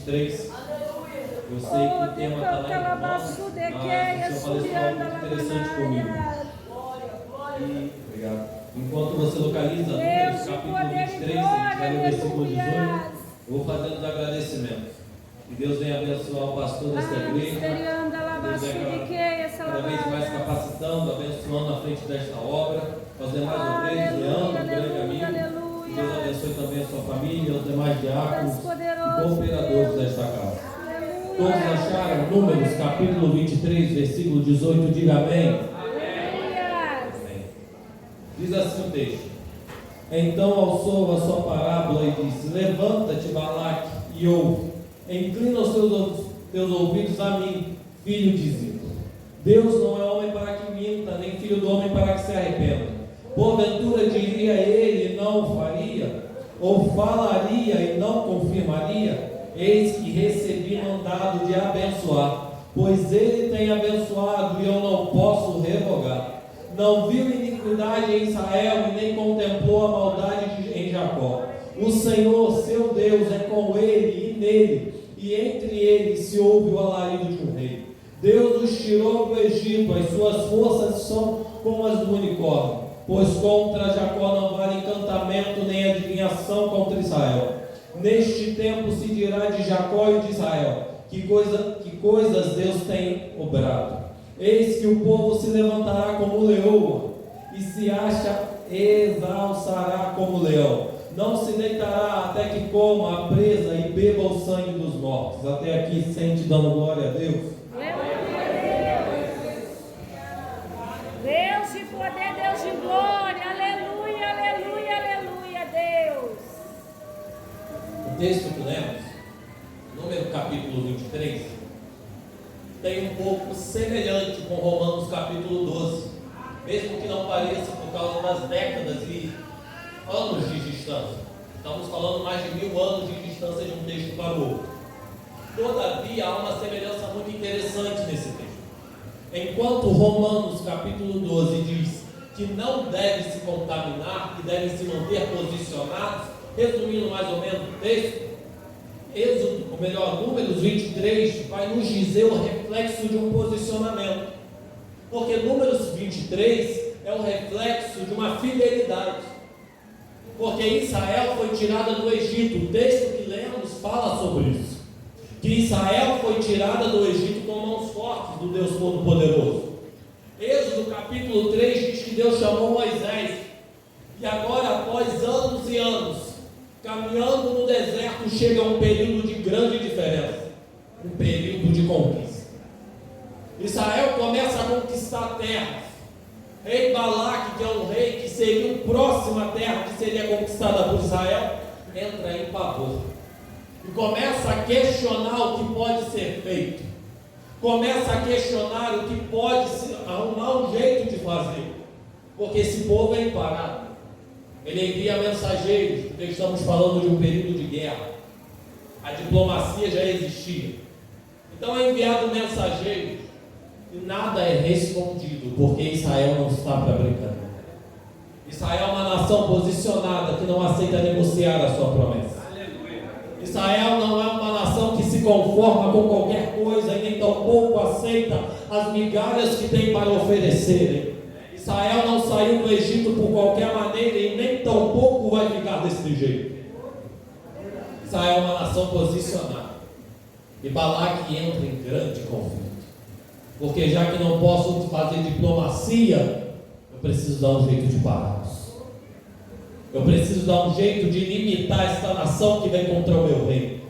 23. Eu sei que o tema está lá em nós, mas o Senhor falou algo interessante comigo. Obrigado. Enquanto você localiza Números, capítulo 23, a gente vai no versículo 18, eu vou fazendo os agradecimentos. Que Deus venha abençoar o pastor desta igreja. Deus venha cada vez mais capacitando, abençoando à frente desta obra. Os demais obreiros, Leandro, um grande amigo. Que Deus abençoe também a sua família, os demais diáconos e cooperadores desta casa. Todos acharam Números, capítulo 23, versículo 18, diga amém. Amém. Diz assim o texto: Então alçou a sua parábola e disse: Levanta-te, Balaque, e ouve. Inclina os teus ouvidos a mim, filho de Zipo. Deus não é homem para que minta, nem filho do homem para que se arrependa. Porventura diria ele e não o faria? Ou falaria e não confirmaria? Eis que recebi mandado de abençoar, pois ele tem abençoado e eu não posso revogar. Não viu iniquidade em Israel e nem contemplou a maldade em Jacó. O Senhor, seu Deus, é com ele e nele, e entre eles se ouve o alarido de um rei. Deus os tirou do Egito, as suas forças são como as do unicórnio, pois contra Jacó não vale encantamento nem adivinhação contra Israel. Neste tempo se dirá de Jacó e de Israel: que coisas Deus tem obrado. Eis que o povo se levantará como leoa, e se exalçará como leão. Não se deitará até que coma a presa e beba o sangue dos mortos. Até aqui, sente dando glória a Deus. Deus de poder, Deus de glória, aleluia, aleluia, aleluia, Deus. O texto que lemos, Número capítulo 23, tem um pouco semelhante com Romanos capítulo 12, mesmo que não pareça por causa das décadas e anos de distância. Estamos falando mais de 1000 anos de distância de um texto para o outro. Todavia, há uma semelhança muito interessante nesse texto. Enquanto Romanos capítulo 12 diz que não deve se contaminar, que deve se manter posicionados, resumindo mais ou menos o texto, Números 23 vai nos dizer o reflexo de um posicionamento. Porque Números 23 é o reflexo de uma fidelidade. Porque Israel foi tirada do Egito. O texto que lemos fala sobre isso. Que Israel foi tirada do Egito com mãos fortes do Deus Todo-Poderoso. Êxodo capítulo 3 diz que Deus chamou Moisés. E agora, após anos e anos, caminhando no deserto, chega um período de grande diferença. Um período de conquista. Israel começa a conquistar terras. Rei Balaque, que é um rei que seria o próximo à terra que seria conquistada por Israel, entra em pavor e começa a questionar o que pode ser feito, começa a questionar o que pode arrumar um jeito de fazer, porque esse povo é imparado. Ele envia mensageiros, porque estamos falando de um período de guerra, a diplomacia já existia, então é enviado mensageiros e nada é respondido, porque Israel não está para brincadeira. Israel é uma nação posicionada que não aceita negociar a sua promessa. Israel não é uma nação que se conforma com qualquer coisa e nem tampouco aceita as migalhas que tem para oferecerem. Israel não saiu do Egito por qualquer maneira e nem tampouco vai ficar desse jeito. Israel é uma nação posicionada. E Balaque entra em grande conflito. Porque já que não posso fazer diplomacia, eu preciso dar um jeito de pará-los. Eu preciso dar um jeito de limitar esta nação que vem contra o meu reino.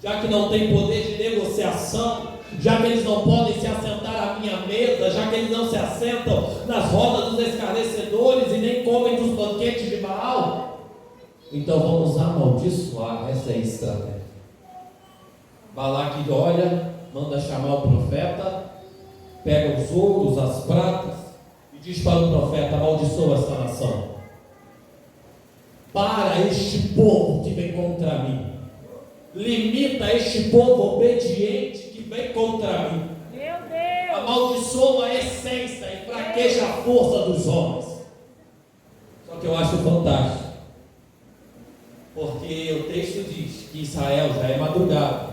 Já que não tem poder de negociação, já que eles não podem se assentar à minha mesa, já que eles não se assentam nas rodas dos escarnecedores e nem comem dos banquetes de Baal, então vamos amaldiçoar. Essa é a estratégia. Balaque olha, manda chamar o profeta, pega os ouros, as pratas e diz para o profeta: amaldiçoa esta nação. Para este povo que vem contra mim. Limita este povo obediente que vem contra mim. Meu Deus. Amaldiçoa a essência e fraqueja a força dos homens. Só que eu acho fantástico, porque o texto diz que Israel já é madrugada,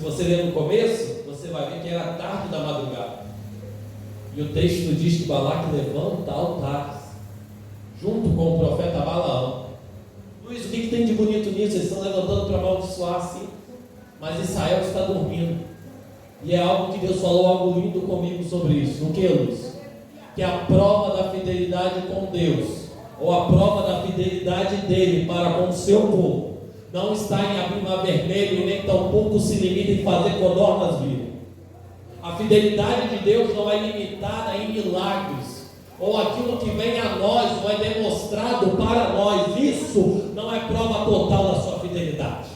você ler no começo, você vai ver que era tarde da madrugada. E o texto diz que Balaque levanta altares, junto com o profeta Balaão. Luiz, o que tem de bonito nisso? Eles estão levantando para amaldiçoar, sim. Mas Israel está dormindo. E é algo que Deus falou, algo lindo comigo sobre isso. O que, Luiz? Que a prova da fidelidade com Deus, ou a prova da fidelidade dele para com o seu povo, não está em abrir mar vermelho e nem tampouco se limita em fazer codornas virem. A fidelidade de Deus não é limitada em milagres, ou aquilo que vem a nós, ou é demonstrado para nós. Isso não é prova total da sua fidelidade.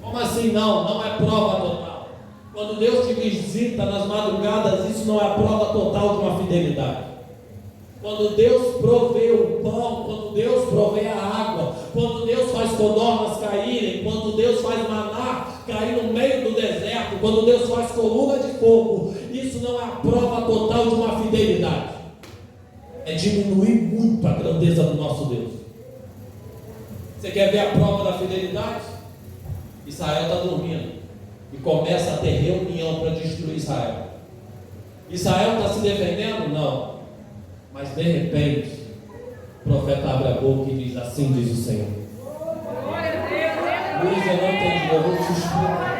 Como assim não? Não é prova total. Quando Deus te visita nas madrugadas, isso não é a prova total de uma fidelidade. Quando Deus provê o pão, quando Deus provê a água, quando Deus faz codornas caírem, quando Deus faz maná cair no meio do deserto, quando Deus faz coluna de fogo, isso não é a prova total de uma fidelidade. É diminuir muito a grandeza do nosso Deus. Você quer ver a prova da fidelidade? Israel está dormindo e começa a ter reunião para destruir Israel. Israel está se defendendo? Não. Mas de repente, o profeta abre a boca e diz: assim diz o Senhor. Luiz, eu não entendi, eu vou te explicar.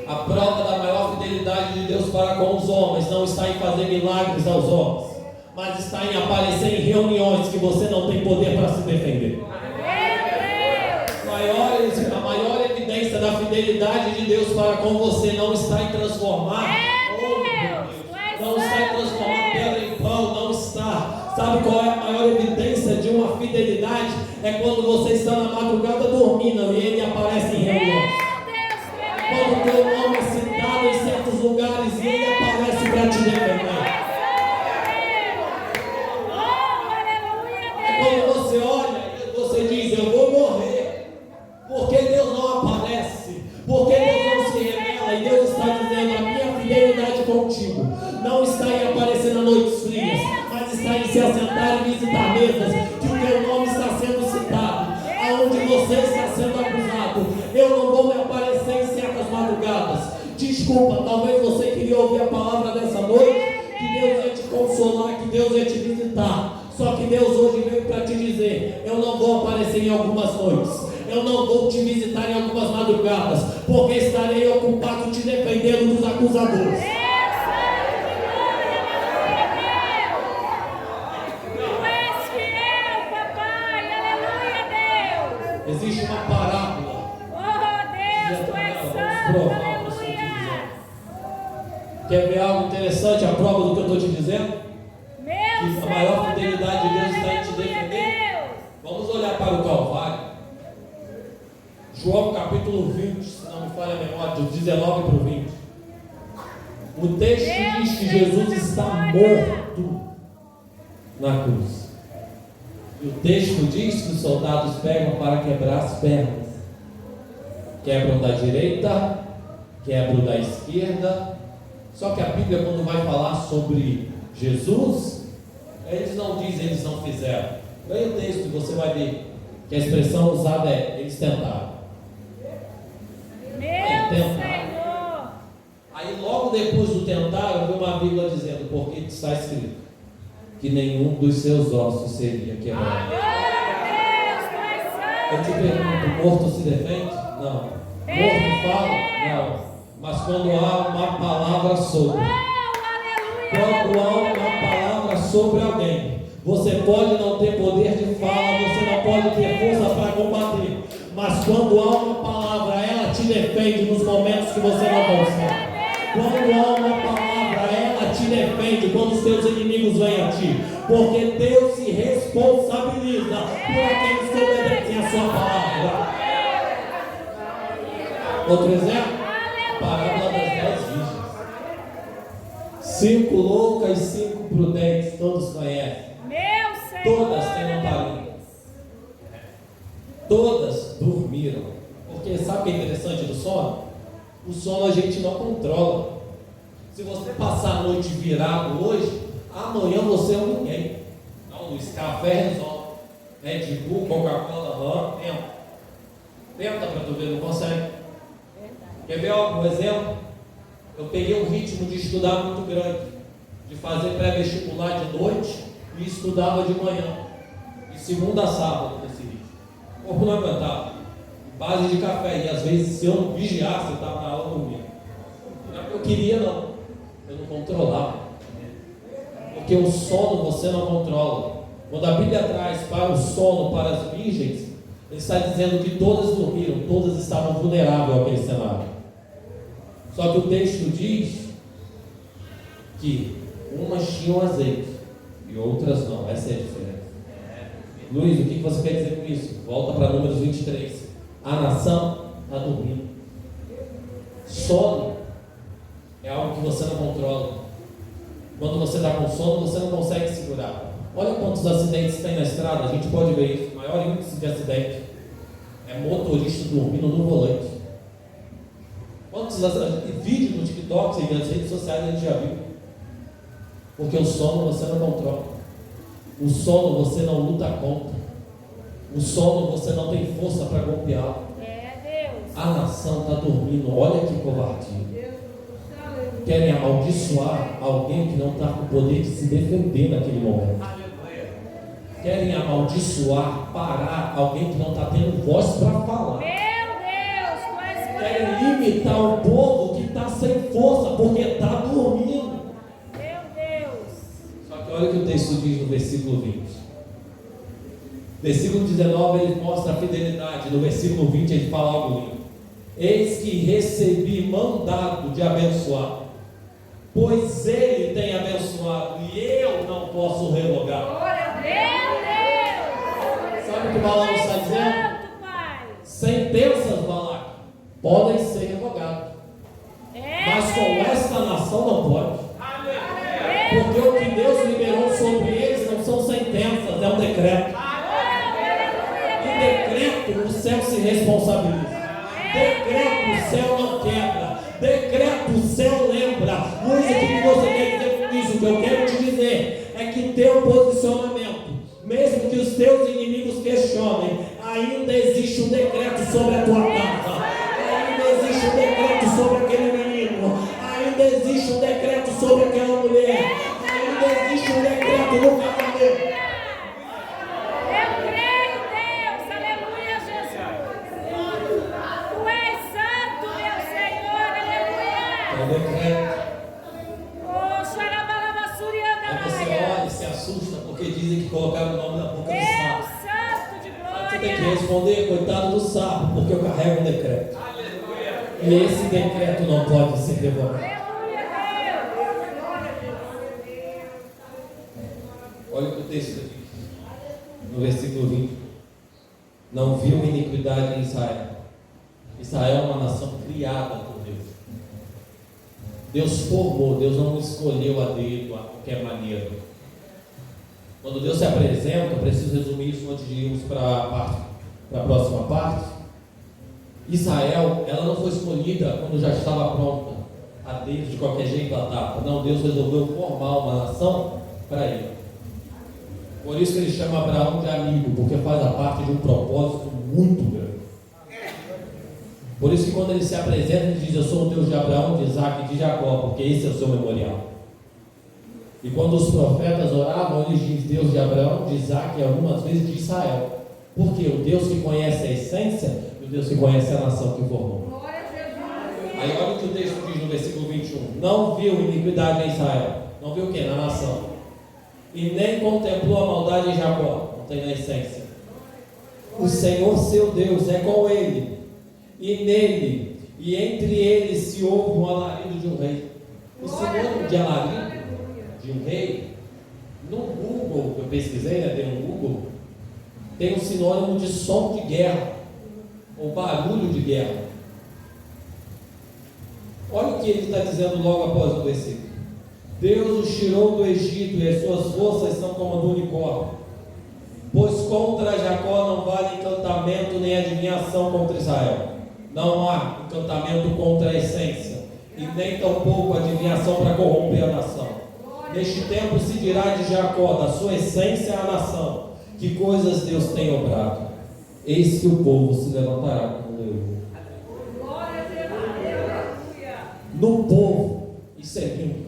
A prova da maior fidelidade de Deus para com os homens não está em fazer milagres aos homens, mas está em aparecer em reuniões que você não tem poder para se defender. A maior evidência da fidelidade de Deus para com você não está em transformar, não está em transformar pedra em pão, não está. Sabe qual é a maior evidência de uma fidelidade? É quando você está na madrugada dormindo e ele aparece em reuniões. Quando o teu nome é citado em certos lugares e ele aparece para te defender. É quando você olha e você diz: eu vou morrer. Porque Deus não aparece, porque Deus não se revela, e Deus está dizendo: a minha fidelidade contigo não está em aparecer nas noites frias, mas está em se assentar e visitar mesas, que o teu nome está sendo citado, aonde você está sendo acusado. Eu não vou me aparecer em certas madrugadas. Desculpa, talvez você queria ouvir a palavra dessa noite, que Deus ia te consolar, que Deus ia te visitar. Só que Deus hoje veio para te dizer: eu não vou aparecer em algumas noites, eu não vou te visitar em algumas madrugadas, porque estarei ocupado te defendendo dos acusadores. Existe uma parábola. Deus, tu és santo, aleluia. Quer ver algo interessante, a prova do que eu estou te dizendo? Que a maior fidelidade de Deus está em te defender. Vamos olhar para o Calvário. João capítulo 20, se não me falha a memória, do 19 para o 20. O texto diz que Jesus está morto na cruz. E o texto diz que os soldados pegam para quebrar as pernas. Quebram da direita, quebram da esquerda. Só que a Bíblia, quando vai falar sobre Jesus, eles não dizem, eles não fizeram. Leia o texto e você vai ver que a expressão usada é: eles tentaram. Senhor. Aí logo depois do tentar, eu vi uma Bíblia dizendo: porque está escrito que nenhum dos seus ossos seria quebrado. Eu te pergunto: morto se defende? Não. Morto fala? Não. Mas quando há uma palavra sobre, quando há uma palavra sobre alguém, você pode não ter poder de fala, você não pode ter força para combater, mas quando há uma palavra, ela te defende nos momentos que você não consegue. Quando há uma palavra, ela te defende quando os teus inimigos vêm a ti, porque Deus se responsabiliza por aqueles que obedecem a sua palavra. Outro exemplo? A parábola das 10 virgens. 5 loucas e 5 prudentes, todos conhecem. Todas têm lamparina. Todas dormiram. Porque sabe o que é interessante do sono? O sono a gente não controla. Se você passar a noite virado hoje, amanhã você é um ninguém. Não, Luiz, café resolve. Red Bull, Coca-Cola, tenta. Tenta para tu ver, não consegue. Quer ver algum exemplo? Eu peguei um ritmo de estudar muito grande, de fazer pré-vestibular de noite e estudava de manhã, de segunda a sábado nesse ritmo. O corpo não aguentava, base de café, e às vezes se eu não vigiasse, eu estava na aula dormindo. Não é que eu queria, não, eu não controlava, porque o sono você não controla. Quando a Bíblia traz para o sono para as virgens, ele está dizendo que todas dormiram, todas estavam vulneráveis àquele cenário. Só que o texto diz que umas tinham azeite e outras não. Essa é a diferença. Luiz, o que você quer dizer com isso? Volta para Números 23. A nação está dormindo. Sono é algo que você não controla. Quando você está com sono, você não consegue segurar. Olha quantos acidentes tem na estrada. A gente pode ver isso. O maior índice de acidente é motorista dormindo no volante. Quantos vídeos no TikTok e nas redes sociais a gente já viu? Porque o sono você não controla. O sono você não luta contra. O sono você não tem força para golpear. Deus. A nação está dormindo. Olha que covardia. Querem amaldiçoar alguém que não está com o poder de se defender naquele momento. Querem amaldiçoar, parar alguém que não está tendo voz para falar. Querem limitar o povo que está sem força, porque está dormindo. Meu Deus. Só que olha o que o texto diz no versículo 20. Versículo 19 ele mostra a fidelidade. No versículo 20 ele fala algo lindo. Eis que recebi mandado de abençoar, pois ele tem abençoado e eu não posso revogar. Sabe o que Balaão está dizendo? Sentenças, Balaão, podem ser revogadas, mas com esta nação não pode, porque o que Deus liberou sobre eles não são sentenças, é um decreto. E decreto o céu se responsabiliza, decreto o céu não quebra, decreto o céu lembra. Luiz, o que você quer dizer com isso? O que eu quero te dizer é que teu posicionamento, mesmo que os teus inimigos questionem, ainda existe um decreto sobre a tua casa, ainda existe um decreto sobre aquele menino, ainda existe um decreto sobre aquela mulher, ainda existe um decreto no casamento. Eu creio, Deus, aleluia, Jesus. Tu és santo, meu Senhor, aleluia. É o decreto. Oh, xarabalabasurianda, Aí você olha e se assusta porque dizem que colocaram o nome na boca do Deus sapo. santo de Você tem que glória. responder, coitado do sapo, porque eu carrego um decreto. E esse decreto não pode ser revogado. Aleluia, Deus. Olha o que o texto diz, no versículo 20. Não viu iniquidade em Israel. Israel é uma nação criada por Deus. Deus formou, Deus não escolheu a dedo, a qualquer maneira. Quando Deus se apresenta, eu preciso resumir isso antes de irmos para a próxima parte. Israel, ela não foi escolhida quando já estava pronta, a Deus de qualquer jeito ela estava. Não, Deus resolveu formar uma nação para ele. Por isso que ele chama Abraão de amigo, porque faz a parte de um propósito muito grande. Por isso que quando ele se apresenta, ele diz: eu sou o Deus de Abraão, de Isaac e de Jacó, porque esse é o seu memorial. E quando os profetas oravam, eles dizem Deus de Abraão, de Isaac e algumas vezes de Israel. Porque o Deus que conhece a essência e o Deus que conhece a nação que formou. Aí olha o que o texto diz no versículo 21. Não viu iniquidade em Israel. Não viu o que? Na nação. E nem contemplou a maldade em Jacó. Não tem na essência. O Senhor seu Deus é com ele, e nele, e entre eles se ouve um alarido de um rei. O sinônimo de alarido de um rei, no Google, eu pesquisei, né, dei um Google, tem um sinônimo de som de guerra, ou barulho de guerra. Olha o que ele está dizendo logo após o versículo. Deus os tirou do Egito e as suas forças são como a do unicórnio. Pois contra Jacó não vale encantamento nem adivinhação contra Israel. Não há encantamento contra a essência, e nem tampouco adivinhação para corromper a nação. Neste tempo se dirá de Jacó, da sua essência à nação, que coisas Deus tem obrado. Eis que o povo se levantará como leão. no povo e servindo.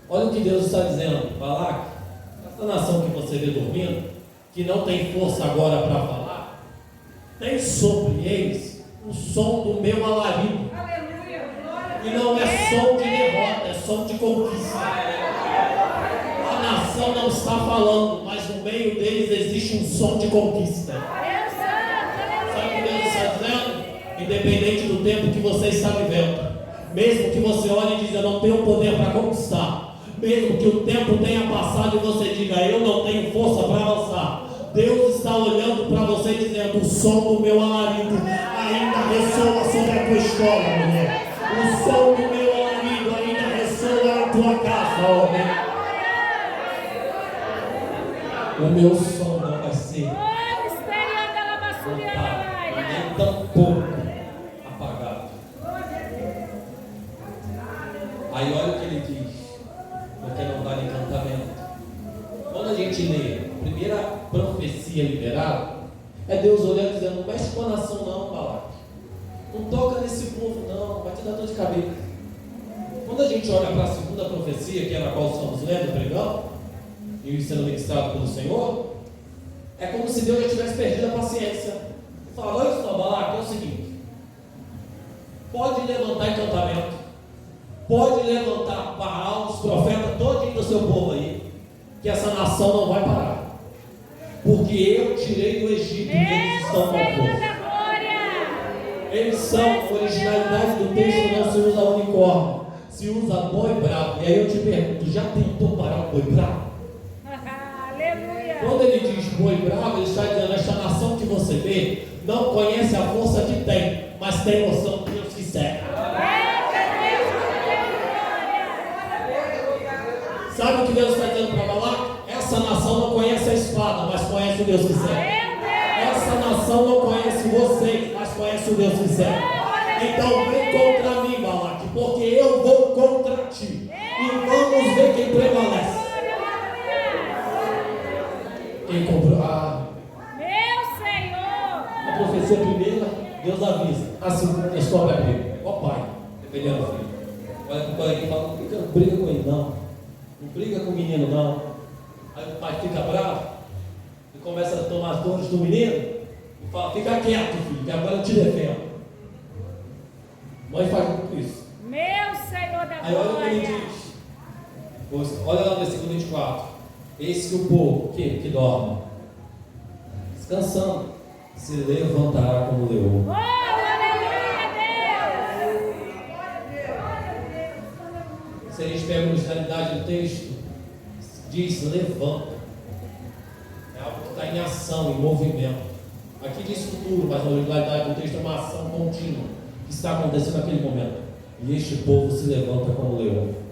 Olha o que Deus está dizendo, Balaque, essa nação que você vê dormindo, que não tem força agora para falar, tem sobre eles o som do meu alarido. E não é som de derrota, é som de conquista. A nação não está falando, mas no meio deles existe um som de conquista. Sabe o que Deus está dizendo? Independente do tempo que você está vivendo, mesmo que você olhe e diga, eu não tenho poder para conquistar, mesmo que o tempo tenha passado e você diga, eu não tenho força para avançar, Deus está olhando para você e dizendo, o som do meu alarido ainda ressoa sobre a tua história, mulher. O som do meu alarido ainda ressoa na tua casa, homem. O meu som não vai ser nem tão pouco apagado. Aí olha o que ele diz, porque não vale encantamento. Quando a gente lê a primeira profecia liberada, é Deus olhando e dizendo, não mexe com a nação não, Balaque. Não toca nesse povo não, vai te dar dor de cabeça. Quando a gente olha para a segunda profecia, que é na qual estamos lendo, pregando, e sendo ministrado pelo Senhor, é como se Deus já tivesse perdido a paciência. Fala, olha só, Balaque, é o seguinte, pode levantar encantamento, pode levantar Baal, os profetas, todinho do seu povo aí, que essa nação não vai parar. Porque eu tirei do Egito e eles estão com força. Eles são, a originalidade do texto não se usa unicórnio, se usa boi bravo. E aí eu te pergunto, já tentou parar o boi bravo? Aleluia. Quando ele diz boi bravo, ele está dizendo, esta nação que você vê, não conhece a força que tem, mas tem noção do Deus que serve. Sabe o que Deus está dizendo para Balaque? Essa nação não conhece a espada, mas conhece o Deus que serve. Essa nação não conhece vocês, mas conhece o Deus que serve. Então vem contra mim, Balaque, porque eu vou contra ti. E vamos ver quem prevalece. Quem comprou? Meu Senhor! A profecia primeira, Deus avisa. A segunda, descobre a briga. Ó pai, dependendo do filho. Olha para o pai e fala, não briga com ele não. Não briga com o menino não. Aí o pai fica bravo e começa a tomar as dores do menino e fala, fica quieto filho, que agora eu te defendo. Mãe faz muito isso. Meu Senhor da Aí olha o que ele diz. Olha lá no versículo 24. Eis que o povo que dorme, descansando, se levantará como leão. Oh, aleluia, Deus! Se a gente pega a originalidade do texto, diz levanta. É algo que está em ação, em movimento. Aqui diz futuro, mas a originalidade do texto é uma ação contínua que está acontecendo naquele momento. E este povo se levanta como leão.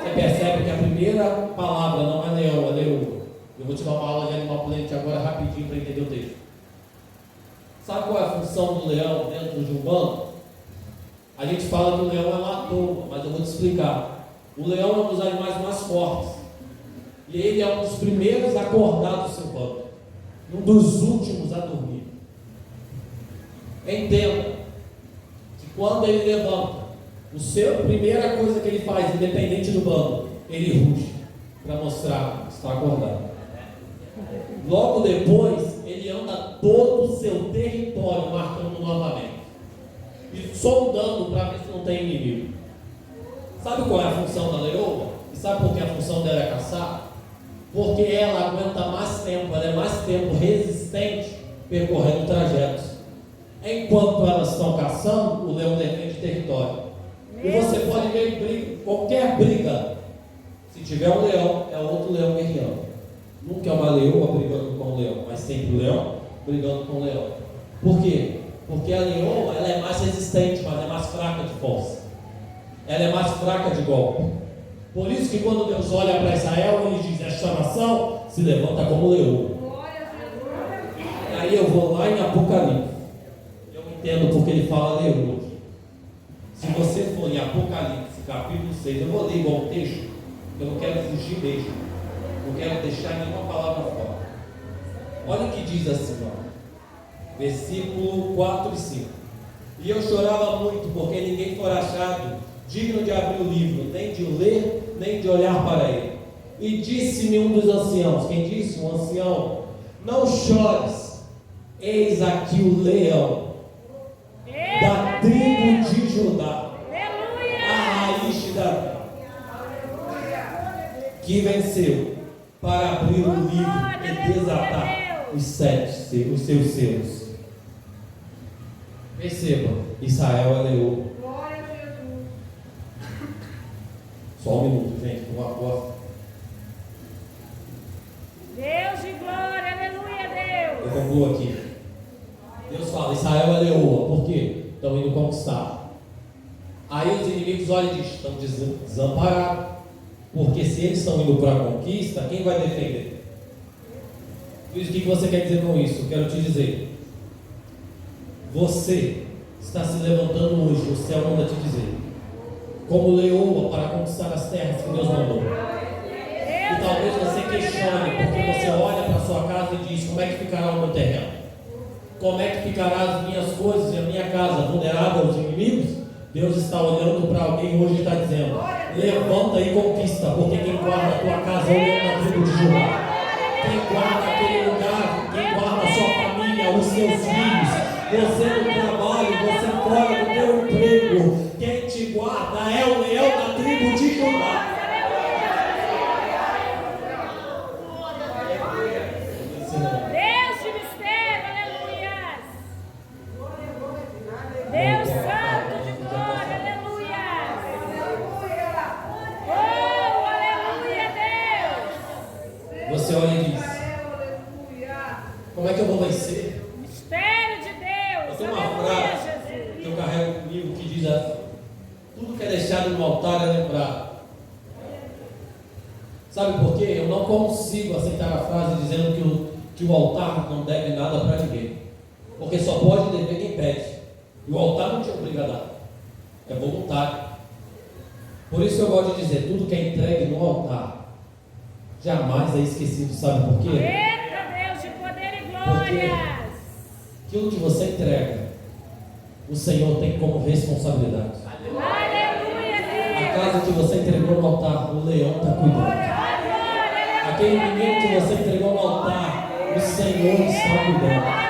Você percebe que a primeira palavra não é leão, é leoa. Eu vou te dar uma aula de animal plente agora rapidinho para entender o texto. Sabe qual é a função do leão dentro de um bando? A gente fala que o leão é uma turma, mas eu vou te explicar. O leão é um dos animais mais fortes. E ele é um dos primeiros a acordar do seu bando. Um dos últimos a dormir. Entenda que quando ele levanta, a primeira coisa que ele faz, independente do bando, ele ruge para mostrar que está acordado. Logo depois, ele anda todo o seu território marcando novamente e sondando para ver se não tem inimigo. Sabe qual é a função da leoa? E sabe por que a função dela é caçar? Porque ela aguenta mais tempo, ela é mais tempo resistente percorrendo trajetos. Enquanto elas estão caçando, o leão defende território. E você pode ver qualquer briga. Se tiver um leão, é outro leão guerreando. Nunca é uma leoa brigando com o leão, mas sempre o leão brigando com o leão. Por quê? Porque a leoa ela é mais resistente, mas é mais fraca de força. Ela é mais fraca de golpe. Por isso que quando Deus olha para Israel, ele diz, esta nação se levanta como leoa. E aí eu vou lá em Apocalipse. Eu entendo porque ele fala leoa. Se você for em Apocalipse, capítulo 6, eu vou ler igual o texto, eu não quero fugir mesmo, não quero deixar nenhuma palavra fora. Olha o que diz assim, ó, versículo 4 e 5. E eu chorava muito, porque ninguém foi achado digno de abrir o livro, nem de ler, nem de olhar para ele. E disse-me um dos anciãos, quem disse? Um ancião: não chores, eis aqui o leão da tribo de Judá, a raiz de Davi, que venceu para abrir o livro e desatar os seus selos. Perceba, Israel é leão. Só um minuto, gente, por favor. Deus de glória, aleluia, Deus. Eu concluo aqui. Deus fala: Israel é leoa. Por quê? Estão indo conquistar. Aí os inimigos olham e dizem: estão desamparados. Porque se eles estão indo para a conquista, quem vai defender? Por isso, o que você quer dizer com isso? Eu quero te dizer: você está se levantando hoje, o céu manda te dizer, como leoa para conquistar as terras que Deus mandou. E talvez você questione, porque você olha para a sua casa e diz: como é que ficará o meu terreno? Como é que ficará as minhas coisas e a minha casa vulnerável aos inimigos? Deus está olhando para alguém hoje e está dizendo: levanta e conquista, porque quem guarda a tua casa é o leão da tribo de Judá. Quem guarda aquele lugar, quem guarda a sua família, os seus filhos, você no trabalho, você fora do teu emprego, quem te guarda é o leão da tribo de Judá. Deus de mistério, aleluia. Deus santo de glória, aleluia. Oh, aleluia, Deus. Você olha e diz: como é que eu vou vencer? Mistério de Deus, Eu tenho uma aleluia, frase que eu Jesus. carrego comigo que diz assim: tudo que é deixado no altar é lembrado. Sabe por quê? Eu não consigo aceitar a frase dizendo que o altar não deve nada para ninguém. Porque só pode dever quem pede. E o altar não te obriga a dar. É voluntário. Por isso eu gosto de dizer: tudo que é entregue no altar jamais é esquecido. Sabe por quê? Eita, Deus de poder e glórias. Aquilo que você entrega, o Senhor tem como responsabilidade. Aleluia, A Deus. casa que você entregou no altar, o leão está cuidando. Aquele menino que você entregou no altar, o Senhor está cuidando.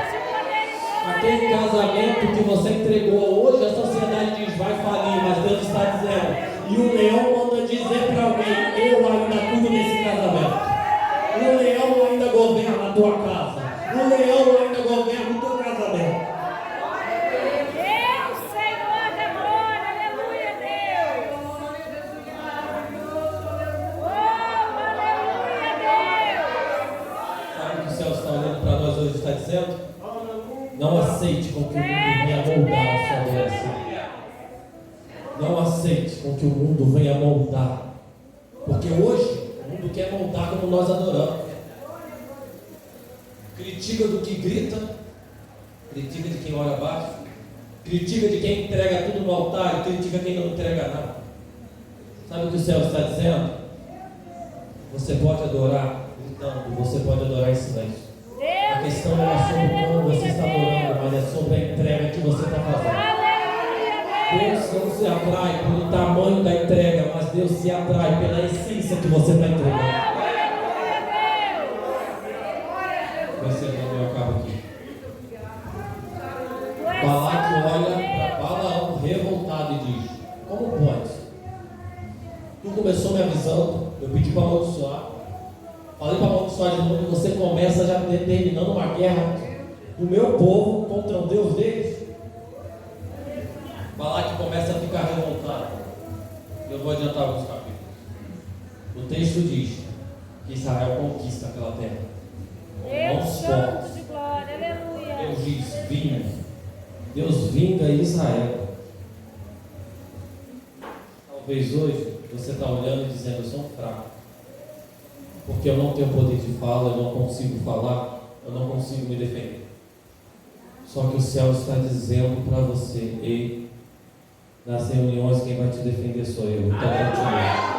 Aquele casamento que você entregou, hoje a sociedade diz: vai falir, mas Deus está dizendo, e o leão manda dizer para alguém: eu ainda cuido desse casamento. O leão ainda governa a tua casa. O leão ainda governa o teu casamento. Deus, Senhor da glória, aleluia, Deus. Oh, aleluia, Deus. Sabe o que o céu está olhando para nós hoje e está dizendo? Não aceite com que o mundo venha moldar a sua adoração. Não aceite com que o mundo venha moldar. Porque hoje o mundo quer moldar como nós adoramos. Critica do que grita, critica de quem ora abaixo, critica de quem entrega tudo no altar e critica quem não entrega nada. Sabe o que o céu está dizendo? Você pode adorar gritando, você pode adorar em silêncio. A questão não é sobre como você está adorando, mas é sobre a entrega que você está fazendo. Deus não se atrai pelo tamanho da entrega, mas Deus se atrai pela essência que você está entregando. Percebendo, eu acabo aqui. Balaque olha para Balaão revoltado e diz: como pode? Tu começou me avisando, eu pedi para amaldiçoar. Falei para amaldiçoar de novo, e você começa já determinando uma guerra do meu povo contra o Deus deles. Balaque começa a ficar revoltado. Eu vou adiantar alguns capítulos. O texto diz que Israel conquista aquela terra. Deus santo de glória, aleluia. Deus diz: vinga. Deus vinga Israel. Talvez hoje você está olhando e dizendo: eu sou um fraco. Porque eu não tenho poder de fala, eu não consigo falar, eu não consigo me defender. Só que o céu está dizendo para você: ei, nas reuniões quem vai te defender sou eu. Então continue.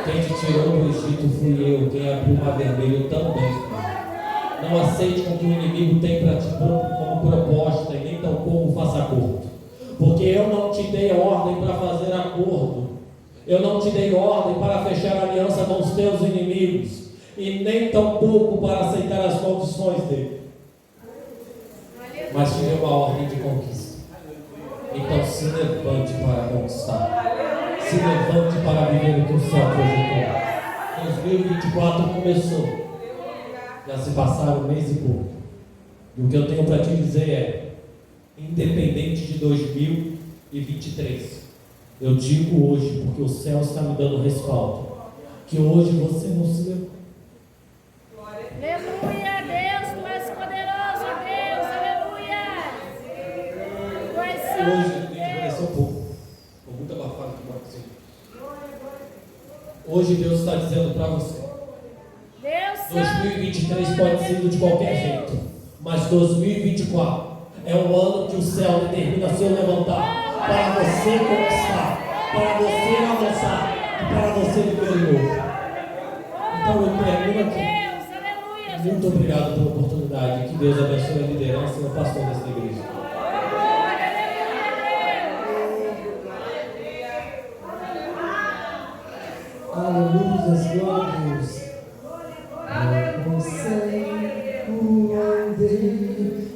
Quem te tirou do Egito fui eu. Quem abriu o mar vermelho também fui. Não aceite com que o inimigo tem para ti como proposta, e nem tampouco faça acordo. Porque eu não te dei ordem para fazer acordo. Eu não te dei ordem para fechar aliança com os teus inimigos. E nem tampouco para aceitar as condições dele. Mas te deu uma ordem de conquista. Então se levante para conquistar. Se levante para viver o que o céu projetou. 2024 começou. Já se passaram um mês e pouco. E o que eu tenho para te dizer é: independente de 2023, eu digo hoje, porque o céu está me dando respaldo, que hoje você não se levanta. Aleluia, Deus, tu és poderoso, Deus, aleluia. Tu és santo, Hoje tem que Deus. descer um pouco. Estou muito abafado aqui para você. Hoje Deus está dizendo para você: Deus santo. 2023 pode ser de qualquer jeito, mas 2024 é o ano que o céu determina seu levantar para você conquistar, para você avançar e para você viver o novo. Então eu termino aqui. Deus, aleluia. Muito obrigado pela oportunidade. Que Deus abençoe a liderança e o pastor desta igreja. Aleluia, glória a Deus. Eu não sei o andei,